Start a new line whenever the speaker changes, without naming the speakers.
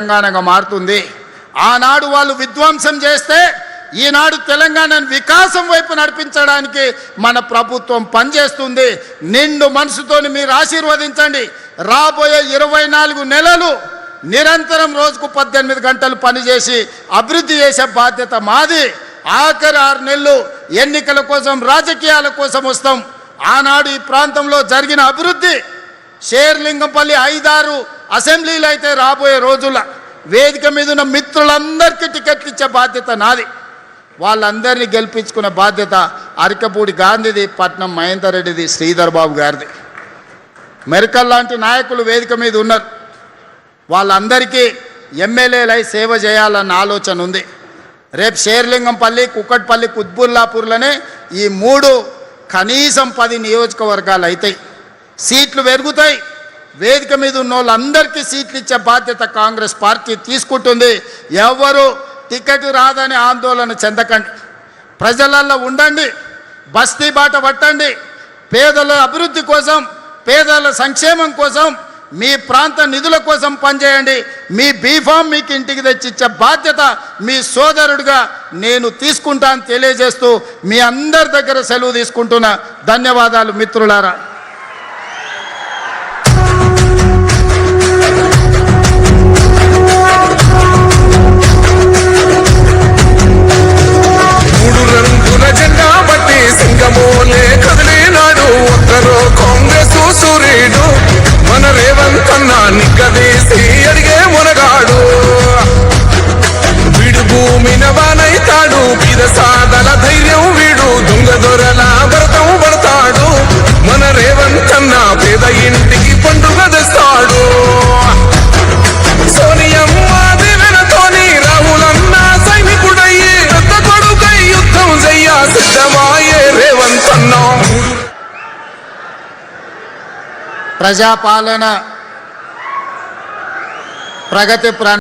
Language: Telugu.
తెలంగాణగా మారుతుంది. ఆనాడు వాళ్ళు విధ్వంసం చేస్తే ఈనాడు తెలంగాణను వికాసం వైపు నడిపించడానికి మన ప్రభుత్వం పనిచేస్తుంది. నిండు మనసుతోని మీరు ఆశీర్వదించండి. రాబోయే 24 నెలలు నిరంతరం రోజుకు 18 గంటలు పనిచేసి అభివృద్ధి చేసే బాధ్యత మాది. ఆఖరి 6 నెలలు ఎన్నికల కోసం రాజకీయాల కోసం వస్తాం. ఆనాడు ఈ ప్రాంతంలో జరిగిన అభివృద్ధి షేర్లింగంపల్లి 5-6 అసెంబ్లీలు అయితే రాబోయే రోజుల్లో వేదిక మీద ఉన్న మిత్రులందరికీ టికెట్లు ఇచ్చే బాధ్యత నాది. వాళ్ళందరినీ గెలిపించుకునే బాధ్యత అరికపూడి గాంధీది, పట్నం మహేందర్ రెడ్డిది, శ్రీధర్ బాబు గారిది. మెరికల్ లాంటి నాయకులు వేదిక మీద ఉన్నారు. వాళ్ళందరికీ ఎమ్మెల్యేలై సేవ చేయాలన్న ఆలోచన ఉంది. రేపు షేర్లింగంపల్లి, కుక్కట్పల్లి, కుత్బుల్లాపూర్లోనే ఈ 3 కనీసం 10 నియోజకవర్గాలు అవుతాయి. సీట్లు పెరుగుతాయి. వేదిక మీద ఉన్న వాళ్ళందరికీ సీట్లు ఇచ్చే బాధ్యత కాంగ్రెస్ పార్టీ తీసుకుంటుంది. ఎవరు టికెట్ రాదని ఆందోళన చెందకండి. ప్రజలల్లో ఉండండి, బస్తీ బాట పట్టండి. పేదల అభివృద్ధి కోసం, పేదల సంక్షేమం కోసం, మీ ప్రాంత నిధుల కోసం పనిచేయండి. మీ బీఫామ్ మీకు ఇంటికి తెచ్చిచ్చే బాధ్యత మీ సోదరుడిగా నేను తీసుకుంటాను తెలియజేస్తూ మీ అందరి దగ్గర సెలవు తీసుకుంటున్నా. ధన్యవాదాలు మిత్రులారా.
సింగమోలే కదిలినాడు ఒక్కరో కాంగ్రెస్ సూర్యుడు మన రేవంత్ అన్న నిగ్గదీసి అడిగే మునగాడు. వీడు భూమిన వానైతాడు, బీద సాదల ధైర్యం వీడు, దొంగ దొరల భరతం పడతాడు. మన రేవంత్ అన్న పేద ఇంటికి పండుగ తెస్తాడు. సోనియమ్మ దివెనతోని రాహులన్న సైనికుడయ్యి పెద్ద కొడుకై యుద్ధం చెయ్య సిద్ధమాయే రేవంత్ అన్న.
ప్రజాపాలన ప్రగతి